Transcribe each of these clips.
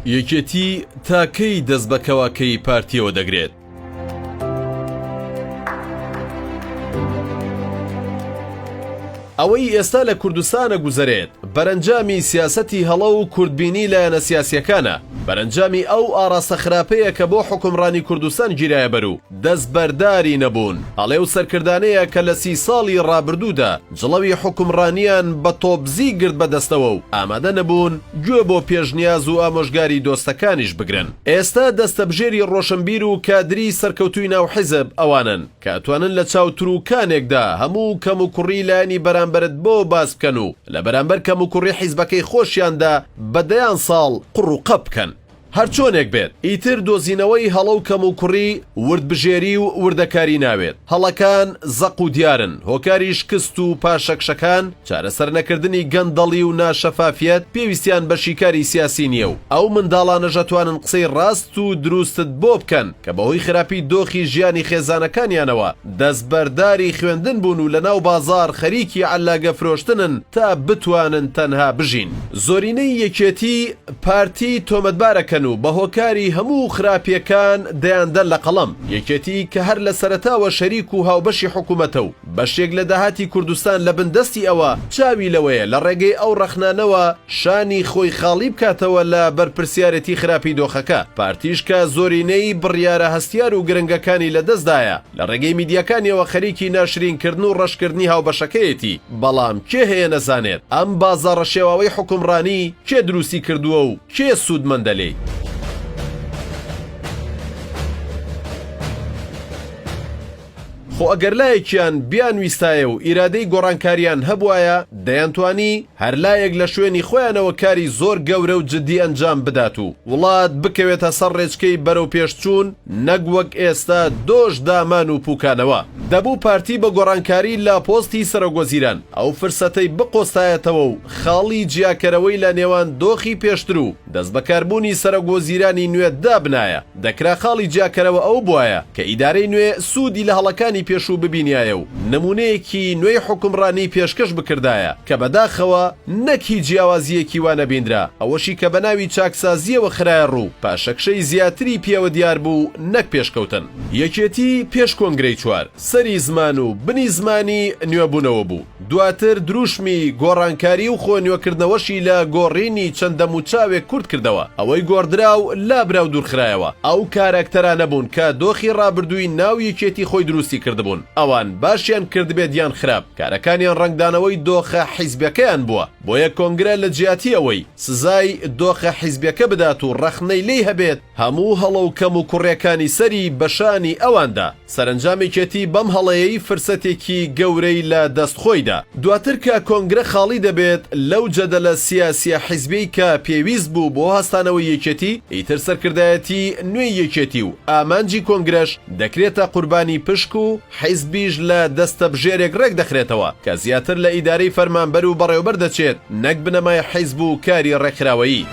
یەکێتی تاکەی دەست بەکەواکەی پارتیەوە دەگرێت. ئەوەی ئێستا لە کوردستانە گوزەرێت بەرەنجامی سیاسەتی هەڵە و کوردبینی لایەنە سیاسیەکانە، بەرەنجامی ئەو ئاڕاستە خراپەیە کە بۆ حکومڕانی کوردستان گیرایە بەرو دەستبەرداری نەبوون. هەڵێ و سەرکردانەیە کە لە 30 ساڵی ڕابردوودا جڵەوی حکومڕانیان بە تۆپزی گرت بەدەستەوە و ئامادە نەبوون گوێ بۆ پێشنیاز و ئامۆژگاری دۆستەکانیش بگرن. ئێستا دەستەبژێری ڕۆشنبیر و کادری سەرکەوتووی ناو حیزب ئەوانن کە ئەتوانن لە چاوتروکانێکدا هەموو کەم و کوڕی لایەنی بەرامبەرت بۆ باس بکەن و لەبەرامبەر کەم و کوڕی حیزبەکەی خۆشیاندا بەدەیان ساڵ قڕ و قەپ بکەن. هەرچۆنێک بێت ئیتر دۆزینەوەی هەڵە و کەم و کوڕی وردبژێری و وردەکاری ناوێت. هەڵەکان زەق و دیارن، هۆکاری شکست و پاشەکشەکان، چارەسەر نەکردنی گەندەڵی و ناشەفافیەت پێویستیان بە شیکاری سیاسی نییە و ئەو منداڵانەش ئەتوانن قسەی ڕاست و دروستت بۆ بکەن کە بەهۆی خراپی دۆخی ژیانی خێزانەکانیانەوە دەستبەرداری خوێندن بوون و لەناو بازار خەریکی عەلاگە فرۆشتنن تا بتوانن تەنها بژین. زۆرینەی یەکێتی پارتی تۆمەتبارەکە و بە هۆکاری هەموو خراپیەکان دەیاندەن لە قەڵەم. یەکێتی کە هەر لە سەرەتاوە شەریک و هاوبەشی حکوومەتە و بەشێک لە داهاتی کوردستان لە بندەستی ئەوە چاوی لەوەیە لە ڕێگەی ئەو ڕەخنانەوە شانی خۆی خاڵی بکاتەوە لە بەرپرسیارەتی خراپی دۆخەکە. پارتیش کە زۆرینەی بڕیارە هەستیار و گرنگەکانی لەدەستدایە لە ڕێگەی میدیاکانیەوە خەریکی ناشرینکردن و ڕەشکردنی هاوبەشەکەیەتی. بەڵام کێ هەیە نەزانێت ئەم بازاڕە شێواوەی حکومڕانی کێ دروستی کردووە و کێ سوودمەندەلێی؟ خۆ ئەگەر لایەکیان بیانویستایە و ئیرادەی گۆڕانکاریان هەبوایە دەیانتوانی هەر لایەک لە شوێنی خۆیانەوە کاری زۆر گەورە و جددی ئەنجام بدات و وڵات بکەوێتە سەر ڕێچکەی بەرەو پێشچوون نەک وەک ئێستا دۆش دامان و پوکانەوە. دەبوو پارتی بە گۆڕانکاری لە پۆستی سەرۆکوەزیران ئەو فرسەتەی بقۆستایەتەوە و خاڵی جیاکەرەوەی لە نێوان دۆخی پێشتر و دەست بەکاربوونی سەرۆکوەزیرانی نوێ دابنایە. دەکرا خاڵی جیاکەرەوە ئەو بوایە کە ئیدارەی نوێ سوودی لە هەڵەکانی پێشوو ببینایە و نمونەیەکی نوێی حکومڕانی پێشکەش بکردایە کە بەداخەوە نەکی جیاوازیەکی وانە بیندرا، ئەوەشی کە بە ناوی چاکسازیەوە خرایە ڕوو پاشەکشەی زیاتری پێوە دیار بوو نەک پێشکەوتن. یەکێتی پێش کۆنگرەی چوار سەری زمان و بنی زمانی نوێبوونەوە بوو. دواتر دروشمی گۆڕانکاری و خۆ نوێکردنەوەشی لە گۆڕینی چەندەم و چاوێک کورت کردەوە، ئەوەی گۆڕدرا و لابرا و دوورخرایەوە. ئەو کارەکتەرانە بوون کە دۆخی ڕابردووی ناو یەکێتی خۆی دروستی کردبوون. ئەوان باشیان کردبێت یان خراپ، کارەکانیان ڕنگدانەوەی دۆخە حیزبەکەیان بووە. بۆیە کۆنگرە لە جیاتی ئەوەی سزای دۆخە حیزبەکە بدات و ڕەخنەی لێی هەبێت هەموو هەڵە و کەم و کوڕیەکانی سەری بەشانی ئەواندا. سەرنجامێکێتی بەم هەڵەیەی فرسەتێکی گەورەی لە دەستخۆیدا. دواتر کە کۆنگرە خاڵی دەبێت لەو جەدەلە سیاسیە حیزبی کە پێویست بوو بۆ هەستانەوەی یەکێتی، ئیتر سەرکردایەتی نوێی یەکێتی و ئامانجی کۆنگرەش دەکرێتە قوربانی پشک و حیزبیش لە دەستە بژێرێک ڕێک دەخرێتەوە کە زیاتر لە ئیدارەی فەرمانبەر و بەڕێوەبەر دەچێت نەک بنەمای حیزب و کاری ڕێکخراوەیی.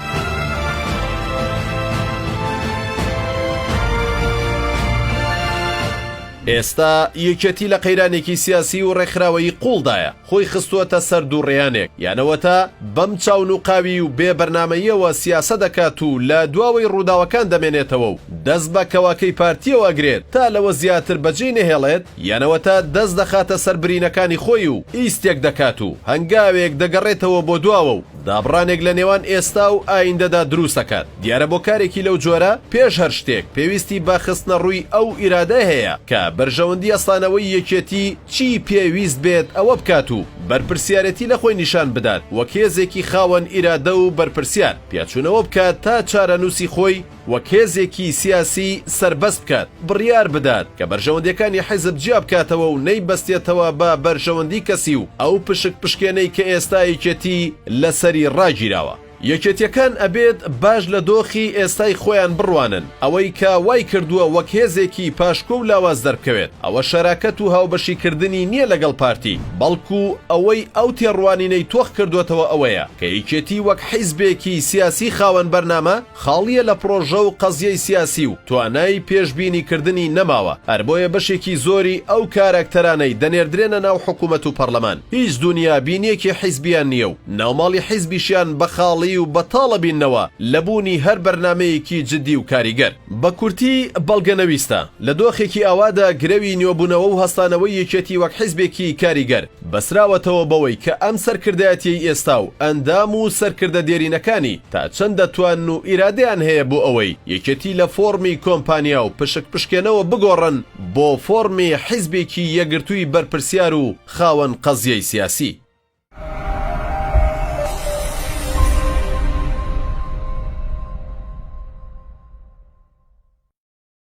ئێستا یەکێتی لە قەیرانێکی سیاسی و ڕێکخراوەیی قوڵدایە، خۆی خستووەتە سەر دووڕێیانێک یانەوەتە بەم چاون و قاوی و بێ بەرنامەیەوە سیاسە دەکات و لە دواوەی ڕووداوەکان دەمێنێتەوە و دەست بە کەواکەی پارتیەوە ئەگرێت تا لەوە زیاتر بەجێ نەهێڵێت، یانەوەتە دەست دەخاتە سەر برینەکانی خۆی و ئیستێک دەکات و هەنگاوێک دەگەڕێتەوە بۆ دواوە و دابڕانێک لە نێوان ئێستا و ئایندەدا دروست دەکات. دیارە بۆ کارێکی لەو جۆرە پێش هەر شتێک پێویستی بە خستنە ڕووی ئەو ئیرادە هەیە کە بەرژەوەندی ئەستانەوەی یەکێتی چی پێویست بێت ئەوە بکات و بەرپرسیارەتی لە خۆی نیشان بدات وەک هێزێکی خاوەن ئیرادە و بەرپرسیار پیاچوونەوە بکات تا چارەنووسی خۆی وەک هێزێکی سیاسی سربەست بکات، بڕیار بدات کە بەرژەوەندەکانی حیزب جیا بکاتەوە و نەیبەستێتەوە بە بەرژەوەندی کەسی و ئەو پشک پشکێنەی کە ئێستا یەکێتی لەسەری ڕاگیراوە. یەکێتیەکان ئەبێت باش لە دۆخی ئێستای خۆیان بڕوانن، ئەوەی کە وای کردووە وەک هێزێکی پاشکۆ و لاواز دەربکەوێت. ئەوە شەراکەت و هاوبەشیکردنی نییە لەگەڵ پارتی، بەڵکو ئەوەی ئەو تێڕوانینەی تۆخ کردوێتەوە ئەوەیە کە یەکێتی وەک حیزبێکی سیاسی خاوەن بەرنامە خاڵیە لە پرۆژە و قەزیەی سیاسی و توانای پێشبینیکردنی نەماوە. هەر بۆیە بەشێکی زۆری ئەو کارەکتەرانەی دەنێردرێنە ناو حکوومەت و پەرلەمان هیچ دنیا بینیەکی حیزبیان نییە و ناوماڵی حیزبیشیان بە خاڵی و بەتاڵە بینەوە لەبوونی هەر بەرنمەیەکی جددی و کاریگەر. بە کورتی بەڵگەنەویستە لە دۆخێکی ئاوادا گرەوی نوێبوونەوە و هەستانەوەی یەکێتی وەک حیزبێکی کاریگەر بەسراوەتەوە بەوەی کە ئەم سەرکردایەتی ئێستا و ئەندام و سەرکردە دێرینەکانی تا چەند دەتوان و ئیرادەیان هەیە بۆ ئەوەی یەکێتی لە فۆرمی کۆمپانیا و پشکێنەوە بگۆڕن بۆ فۆرمی حیزبێکی یەکگرتووی بەرپرسیار و خاوەن قەزیەی سیاسی.